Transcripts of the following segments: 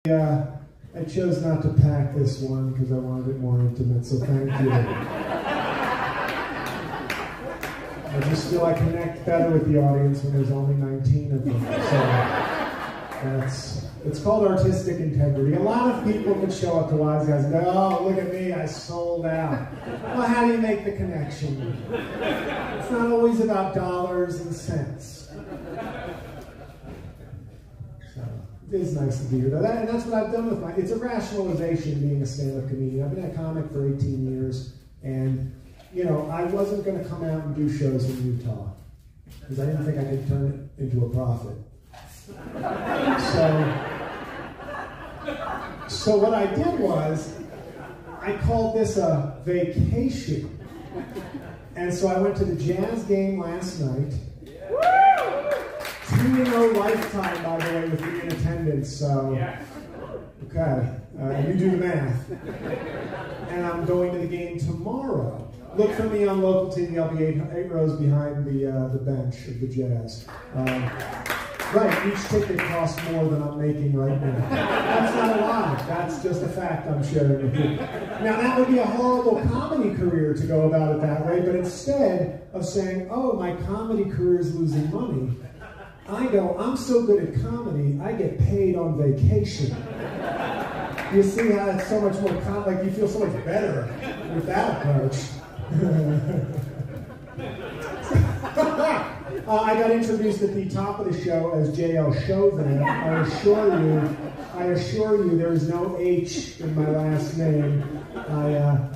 I chose not to pack this one because I wanted it more intimate, so thank you. I just feel I connect better with the audience when there's only 19 of them. So it's called artistic integrity. A lot of people could show up to Wise Guys and go, oh, look at me, I sold out. Well, how do you make the connection? It's not always about dollars and cents. It is nice to be here, though. And that's what I've done with it's a rationalization being a stand-up comedian. I've been a comic for 18 years, and, you know, I wasn't going to come out and do shows in Utah, because I didn't think I could turn it into a profit. So what I did was, I called this a vacation. And so I went to the Jazz game last night. 2-0 lifetime, by the way, with me in attendance, so, okay, you do the math. And I'm going to the game tomorrow. Look for me on local TV, I'll be eight rows behind the bench of the Jazz. Right, each ticket costs more than I'm making right now. That's not a lie, that's just a fact I'm sharing with you. Now that would be a horrible comedy career to go about it that way, but instead of saying, oh, my comedy career is losing money, I go, I'm so good at comedy, I get paid on vacation. You see how it's so much more, like you feel so much better with that approach. I got introduced at the top of the show as J-L Cauvin. I assure you there is no H in my last name.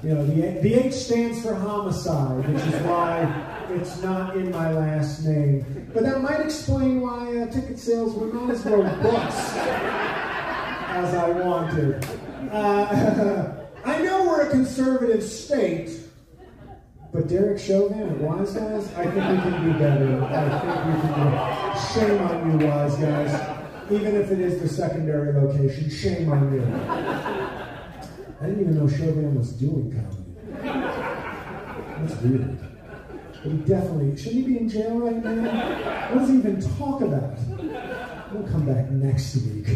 You know, the H stands for homicide, which is why it's not in my last name. But that might explain why ticket sales were not as robust as I wanted. I know we're a conservative state, but Derek Chauvin at Wise Guys, I think we can do better. I think we can do. Shame on you, Wise Guys. Even if it is the secondary location, shame on you. I didn't even know Chauvin was doing comedy. That's weird. But he definitely, should he be in jail right now? What does he even talk about? We'll come back next week.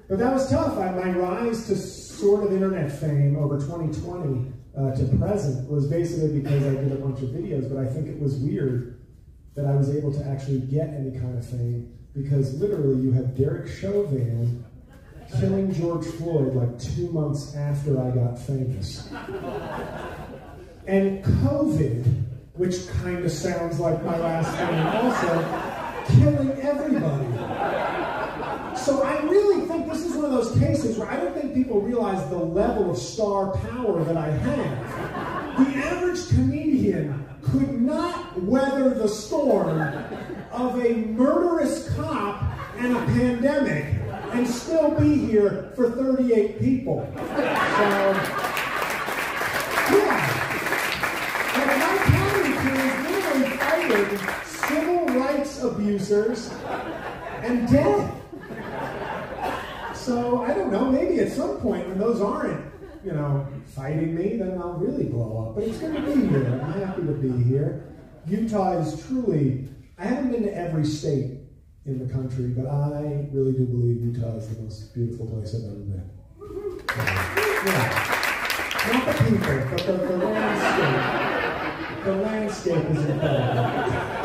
But that was tough. My rise to sort of internet fame over 2020 to present was basically because I did a bunch of videos, but I think it was weird that I was able to actually get any kind of fame because literally you had Derek Chauvin killing George Floyd like 2 months after I got famous. And COVID, which kind of sounds like my last name also, killing everybody. So I really think this is one of those cases where I don't think people realize the level of star power that I have. The average comedian could not weather the storm of a murderous cop and a pandemic and still be here for 38 people. So, yeah. And my comedy crew is literally fighting civil rights abusers and death. So, I don't know, maybe at some point when those aren't, you know, fighting me, then I'll really blow up. But it's going to be here. I'm happy to be here. Utah is truly, I haven't been to every state in the country, but I really do believe Utah is the most beautiful place I've ever been. So, yeah. Not the people, but the landscape. The landscape is incredible.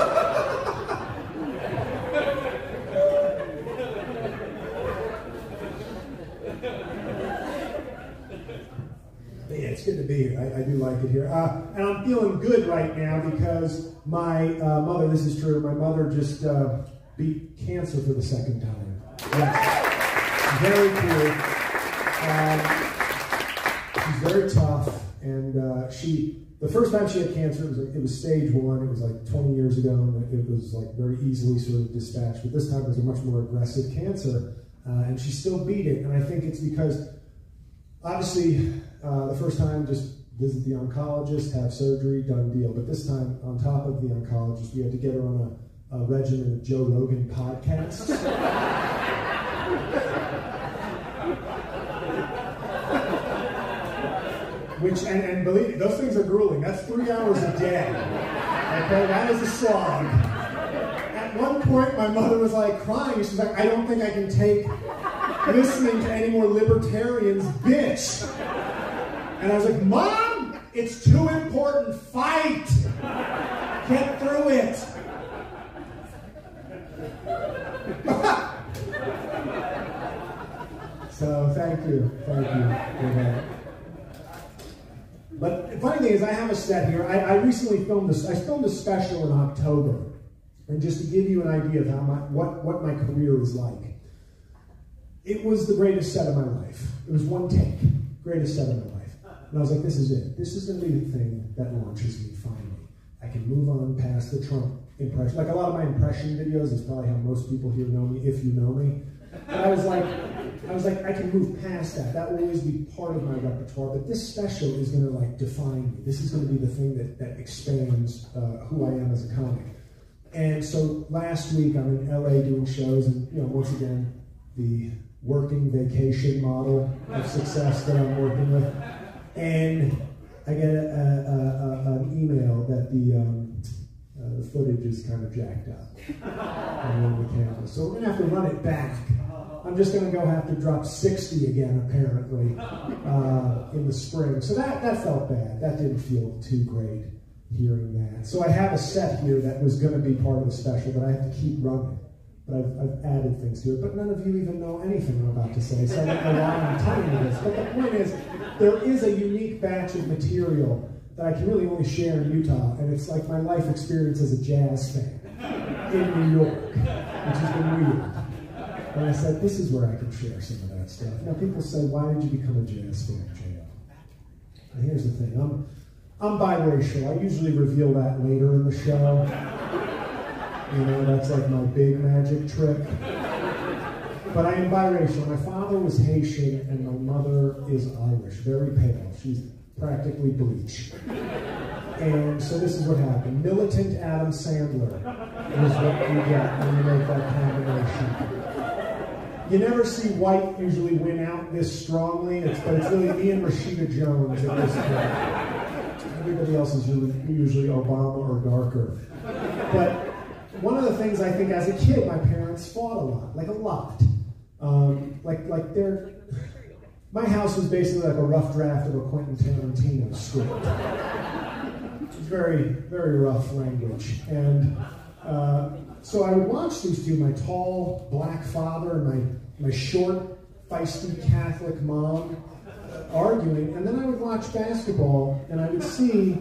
Yeah, it's good to be here. I do like it here. And I'm feeling good right now because my mother, this is true, my mother just beat cancer for the second time. Yes. Very cool. She's very tough. And the first time she had cancer, it was stage 1. It was like 20 years ago. And it was like very easily sort of dispatched. But this time it was a much more aggressive cancer. And she still beat it. And I think it's because, obviously, the first time, just visit the oncologist, have surgery, done deal. But this time, on top of the oncologist, we had to get her on a regimen of Joe Rogan podcasts. Which, and believe me, those things are grueling. That's 3 hours a day. Okay, that is a slog. At one point, my mother was like crying. She's like, I don't think I can take listening to any more libertarians bitch. And I was like, Mom, it's too important. Fight. Get through it. So thank you for that. But the funny thing is, I have a set here. I recently filmed this. I filmed a special in October, and just to give you an idea of how what my career is like, it was the greatest set of my life. It was one take, greatest set of my life, and I was like, this is it. This is going to be the thing that launches me finally. I can move on past the Trump impression. Like a lot of my impression videos is probably how most people here know me, if you know me. But I was like, I can move past that. That will always be part of my repertoire. But this special is going to like define me. This is going to be the thing that expands who I am as a comic. And so last week I'm in LA doing shows, and once again the working vacation model of success that I'm working with. And I get an email that the footage is kind of jacked up on the camera. So we're going to have to run it back. I'm just going to have to drop 60 again, apparently, in the spring. So that felt bad. That didn't feel too great, hearing that. So I have a set here that was going to be part of the special, but I have to keep running. But I've added things to it. But none of you even know anything I'm about to say, so I don't know why I'm telling you this. But the point is, there is a unique batch of material that I can really only share in Utah, and it's like my life experience as a jazz fan in New York, which has been weird. And I said, this is where I can share some of that stuff. Now people say, why did you become a jazz fan, J.L.? And here's the thing, I'm biracial. I usually reveal that later in the show. That's like my big magic trick. But I am biracial. My father was Haitian and my mother is Irish, very pale. She's practically bleach. And so this is what happened. Militant Adam Sandler is what you get when you make that combination. You never see white usually win out this strongly, but it's really me and Rashida Jones at this point. Everybody else is usually Obama or darker. But one of the things I think as a kid, my parents fought a lot, like a lot. My house was basically like a rough draft of a Quentin Tarantino script. It's very, very rough language. And so I would watch these two, my tall black father and my short, feisty Catholic mom arguing, and then I would watch basketball and I would see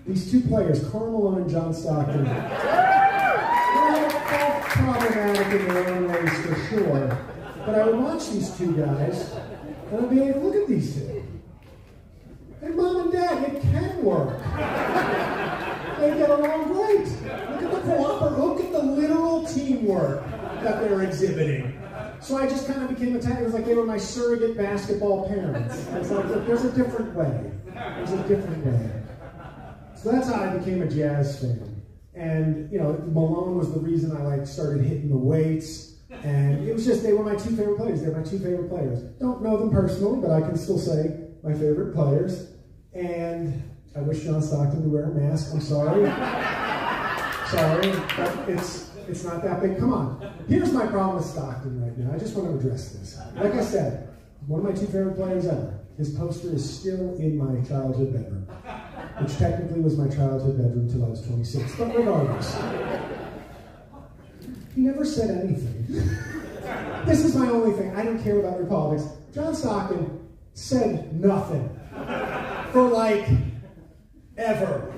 these two players, Karl Malone and John Stockton. They're both problematic in their own ways for sure, but I would watch these two guys and I'd be like, look at these two. Hey, Mom and Dad, it can work. They get along great. Look at the literal teamwork that they're exhibiting. So I just kind of became attached. It was like they were my surrogate basketball parents. I was like, look, there's a different way. There's a different way. So that's how I became a jazz fan. And, Malone was the reason I started hitting the weights. And it was just, they were my two favorite players. They're my two favorite players. Don't know them personally, but I can still say my favorite players. And I wish John Stockton would wear a mask. I'm sorry. Sorry, but it's not that big. Come on. Here's my problem with Stockton right now. I just want to address this. Like I said, one of my two favorite players ever. His poster is still in my childhood bedroom, which technically was my childhood bedroom until I was 26. But regardless, he never said anything. This is my only thing. I don't care about your politics. John Stockton said nothing for ever.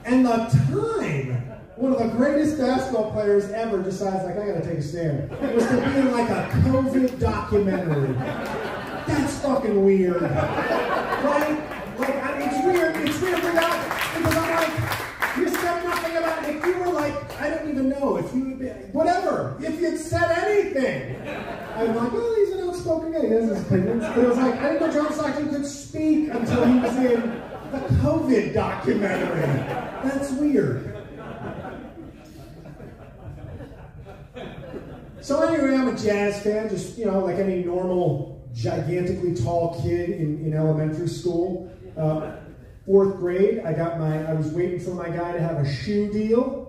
And the time one of the greatest basketball players ever decides, I gotta take a stand, was to be in a COVID documentary. That's fucking weird. Right? It's weird. It's weird because I'm like, you said nothing about it. If you were I don't even know, if you'd said anything. I'm like, well, he's an outspoken guy. He has his opinions. But it was I didn't know John Stockton could speak until he was in the COVID documentary. That's weird. So anyway, I'm a jazz fan, just, like any normal, gigantically tall kid in elementary school. 4th grade, I was waiting for my guy to have a shoe deal.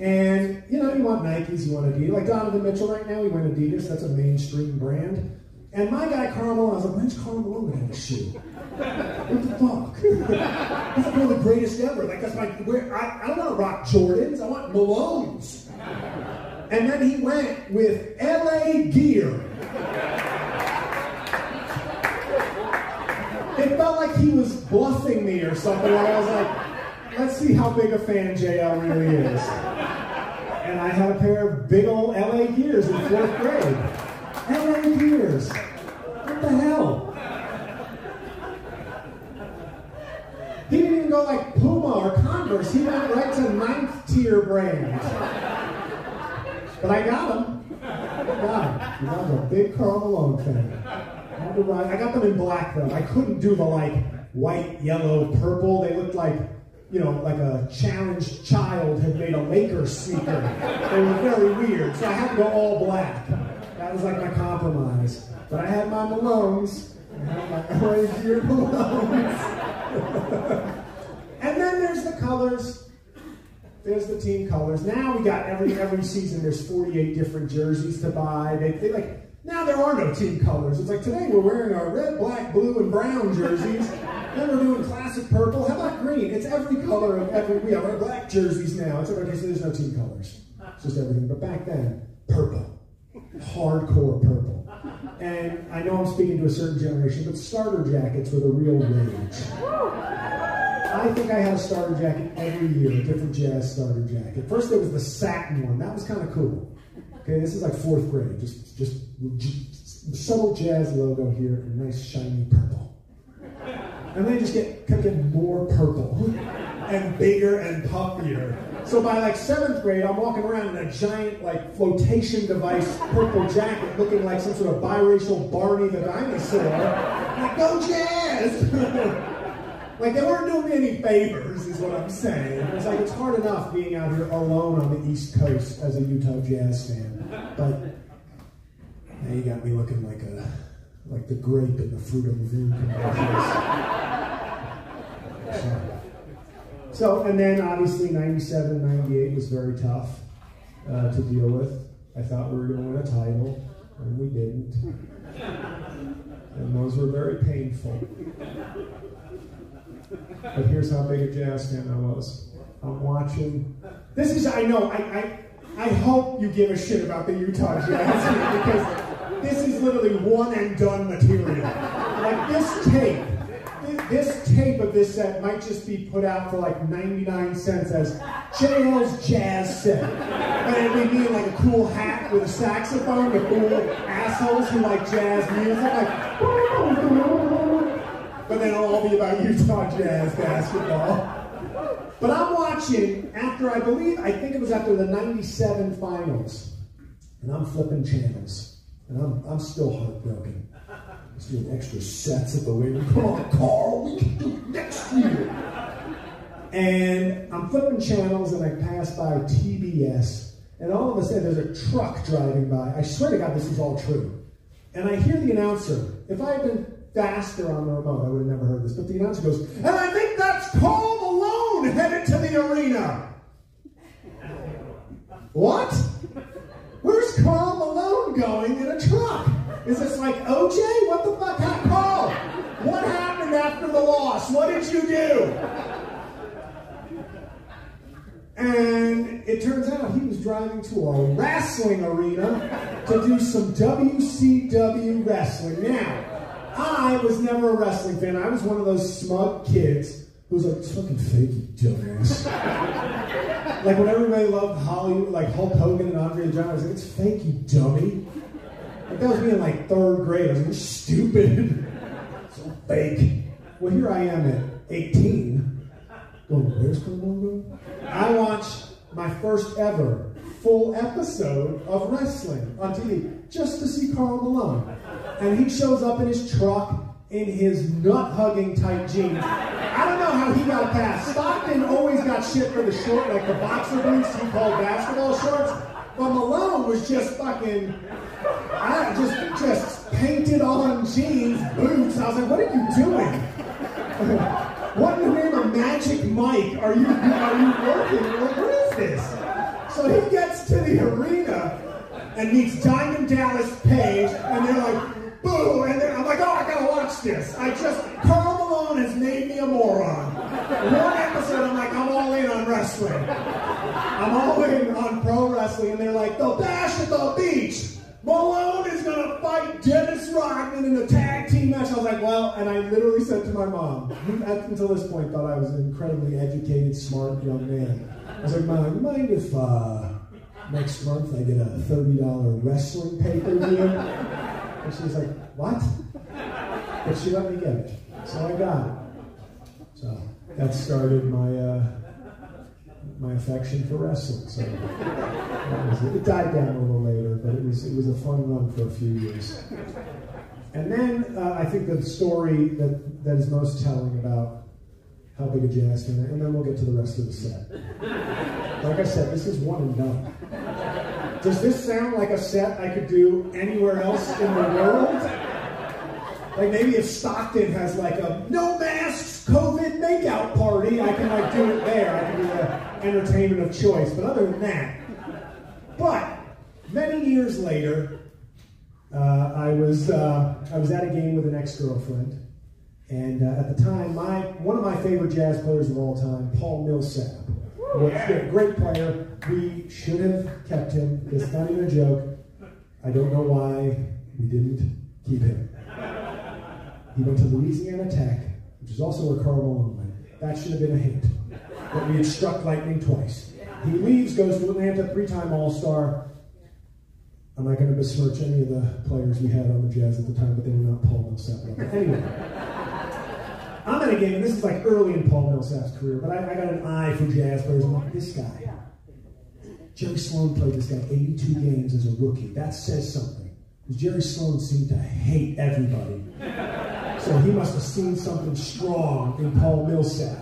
And, you know, you want Nikes, you want Adidas. Like Donovan Mitchell right now, he went Adidas. That's a mainstream brand. And my guy, Karl Malone, I was like, when's Karl Malone going to have a shoe? What the fuck? That's like one of the greatest ever. Like, that's my, I don't want to rock Jordans. I want Malones. And then he went with LA Gear. It felt like he was bluffing me or something. Where I was like, let's see how big a fan JL really is. And I had a pair of big old LA Gears in 4th grade. LA Gears. What the hell? He didn't even go like Puma or Converse. He went right to 9th tier brands. But I got them. I got them. I was a big Karl Malone fan. I got them in black though. I couldn't do the like white, yellow, purple. They looked like, you know, like a challenged child had made a Lakers sneaker. They were very weird. So I had to go all black. That was like my compromise. But I had my Malones. I had my LA Gear Malones. And then there's the colors. There's the team colors. Now we got every season there's 48 different jerseys to buy. They like, now there are no team colors. It's like today we're wearing our red, black, blue, and brown jerseys. Then we're doing classic purple. How about green? It's every color of every, we have our black jerseys now. It's okay, so there's no team colors. It's just everything. But back then, purple. Hardcore purple. And I know I'm speaking to a certain generation, but starter jackets were the real rage. I think I had a starter jacket every year, a different jazz starter jacket. First there was the satin one. That was kind of cool. Okay, this is like 4th grade. Just subtle jazz logo here, and nice shiny purple. And they just kept getting more purple and bigger and puffier. So by like 7th grade, I'm walking around in a giant like flotation device purple jacket looking like some sort of biracial Barney the dinosaur. Like, go Jazz! Like, they weren't doing me any favors, is what I'm saying. It's like, it's hard enough being out here alone on the East Coast as a Utah Jazz fan. But now you got me looking like the grape in the Fruit of the Loom commercials. So, and then obviously 97, 98 was very tough to deal with. I thought we were going to win a title, and we didn't. And those were very painful. But here's how big a Jazz fan I was. I'm watching. This is, I know, I hope you give a shit about the Utah Jazz here, because this is literally one and done material. Like this tape of this set might just be put out for like 99 cents as JL's Jazz set. And it'd be me in like a cool hat with a saxophone with cool assholes who like jazz music. Like, but then it'll all be about Utah Jazz basketball. But I'm watching after, I think it was after the 97 finals. And I'm flipping channels. And I'm still heartbroken. Let's do extra sets at the wing. Come on, Carl, we can do it next year. And I'm flipping channels and I pass by TBS. And all of a sudden there's a truck driving by. I swear to God this is all true. And I hear the announcer. If I had been faster on the remote, I would have never heard this. But the announcer goes, and I think that's Karl Malone headed to the arena. What? Where's Karl Malone going in a truck? Is this like OJ? What the fuck? Carl, what happened after the loss? What did you do? And it turns out he was driving to a wrestling arena to do some WCW wrestling. Now, I was never a wrestling fan. I was one of those smug kids who was like, it's fucking fake, you dumbass. Like when everybody loved Hollywood, like Hulk Hogan and Andre the Giant, I was like, it's fake, you dummy. Like that was me in like 3rd grade. I was like, you're stupid. So fake. Well, here I am at 18. Going, where's Karl Malone? I watched my first ever full episode of wrestling on TV just to see Karl Malone. And he shows up in his truck in his nut-hugging tight jeans. I don't know how he got a pass. Stockton always got shit for the short, like the boxer boots he called basketball shorts. But Malone was just fucking, just painted on jeans, boots. I was like, what are you doing? What in the name of Magic Mike are you working? Like, what is this? So he gets to the arena and meets Diamond Dallas Page, and they're like, boo, and I'm like, oh, I gotta watch this. Karl Malone has made me a moron. One episode, I'm like, I'm all in on wrestling. I'm all in on pro wrestling, and they're like, the Bash at the Beach. Malone is gonna fight Dennis Rodman in a tag team match. I was like, well, and I literally said to my mom, who until this point thought I was an incredibly educated, smart young man. I was like, Mom, mind if next month I get a $30 wrestling pay-per-view? And she was like, what? But she let me get it. So I got it. So that started my affection for wrestling. So it died down a little later, but it was a fun run for a few years. And then I think the story that is most telling about how big a jazz fan, and then we'll get to the rest of the set. Like I said, this is one and done. Does this sound like a set I could do anywhere else in the world? Like maybe if Stockton has like a no masks COVID makeout party, I can like do it there. I can be the entertainment of choice. But other than that, but many years later, I was at a game with an ex-girlfriend, and at the time, one of my favorite jazz players of all time, Paul Millsap, was a great player. We should have kept him. It's not even a joke. I don't know why we didn't keep him. He went to Louisiana Tech, which is also where Karl Malone went. That should have been a hint. But we had struck lightning twice. He leaves, goes to Atlanta, 3-time All-Star. I'm not going to besmirch any of the players we had on the Jazz at the time, but they were not Paul Millsap. But anyway, I'm at a game, and this is like early in Paul Millsap's career, but I got an eye for jazz players. I'm like, this guy. Jerry Sloan played this guy 82 games as a rookie. That says something. Because Jerry Sloan seemed to hate everybody. So he must have seen something strong in Paul Millsap.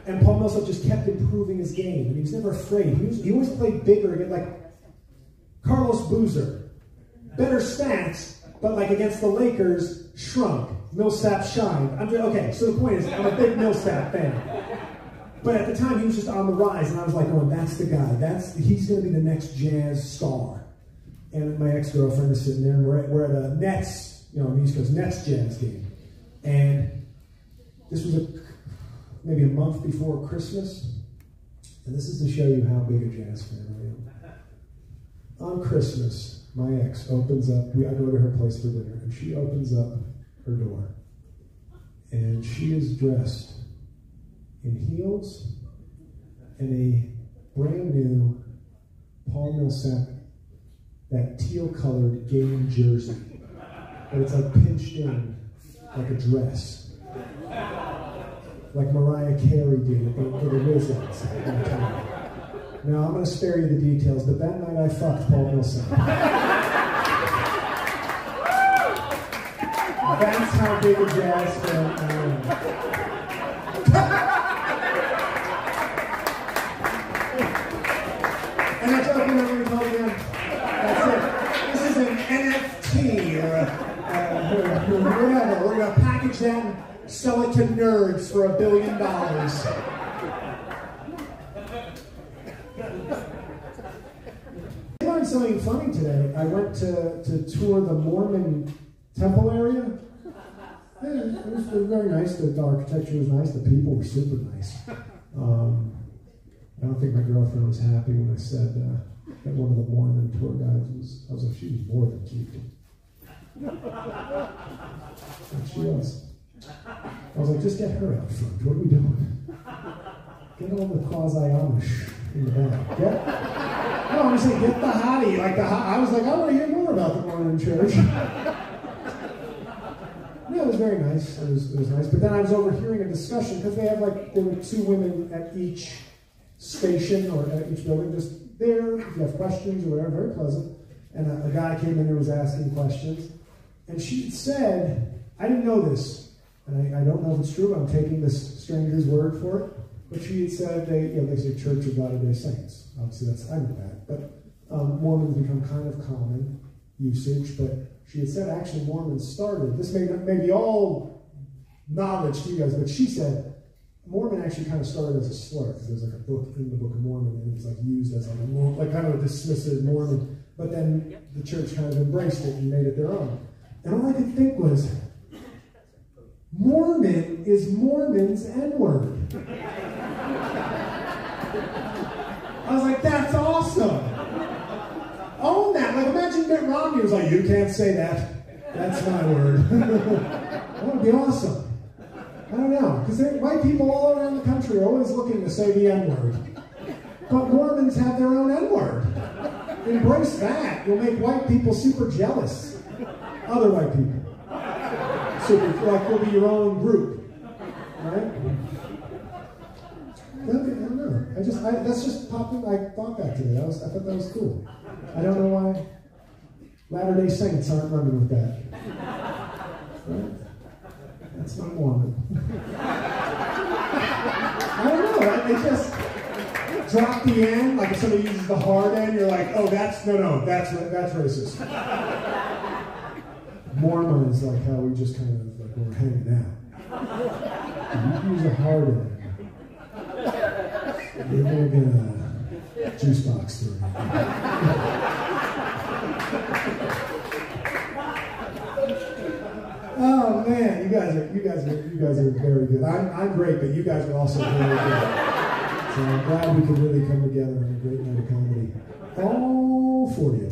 And Paul Millsap just kept improving his game, and he was never afraid. He always played bigger, like Carlos Boozer. Better stats, but like against the Lakers, shrunk. Millsap shined. Okay, so the point is, I'm a big Millsap fan. But at the time, he was just on the rise, and I was like, oh, that's the guy. He's going to be the next jazz star. And my ex-girlfriend is sitting there, and we're at a Nets, on the East Coast, Nets Jazz game. And this was maybe a month before Christmas. And this is to show you how big a jazz fan I am. On Christmas, my ex opens up, I go to her place for dinner, and she opens up her door. And she is dressed in heels and a brand new Paul Millsap, that teal-colored game jersey. But it's like pinched in like a dress. Like Mariah Carey did for the Wizards at that time. Now, I'm going to spare you the details, but that night I fucked Paul Millsap. That's how big a jazz fan I am. And that's what I'm going to tell you. That's it. This is an NFT or whatever. We're going to package that and sell it to nerds for $1 billion. I learned something funny today. I went to tour the Mormon temple area. Yeah, it was very nice. The architecture was nice. The people were super nice. I don't think my girlfriend was happy when I said that one of the Mormon tour guides I was like, she was more than cute. And she was. I was like, just get her out front. What are we doing? Get all the quasi-Amish in the back. No, I'm just saying, get the hottie. I was like, I want to hear more about the Mormon church. Yeah, it was very nice. It was nice. But then I was overhearing a discussion, because there were 2 women at each station or at each building, just there, if you have questions or whatever, very pleasant. And a guy came in and was asking questions. And she said, I didn't know this, and I don't know if it's true, I'm taking this stranger's word for it, but she had said they say Church of Latter-day Saints. Obviously, I know that. But Mormons become kind of common usage, but she had said actually Mormons started, this may be all knowledge to you guys, but she said Mormon actually kind of started as a slur, because there's like a book in the Book of Mormon, and it's like used as like kind of a dismissive Mormon. But then the church kind of embraced it and made it their own. And all I could think was, Mormon is Mormon's N-word. I was like, that's awesome. Own that. Like, imagine Mitt Romney was like, you can't say that. That's my word. That would be awesome. I don't know, because white people all around the country are always looking to say the N-word. But Mormons have their own N-word. Embrace that. You'll make white people super jealous. Other white people. Super, like, you'll be your own group. Right? I don't know. That's just popping, I thought back to me. I thought that was cool. I don't know why Latter-day Saints aren't running with that. Right? That's not Mormon. I don't know. They just drop the N, like if somebody uses the hard N, you're like, oh, that's racist. Mormon is like how we just kind of like we're hanging out. You use a hard N. You're gonna get a juice box through. Oh man, you guys are very good. I'm great, but you guys are also very good. So I'm glad we could really come together on a great night of comedy. All 40 of us.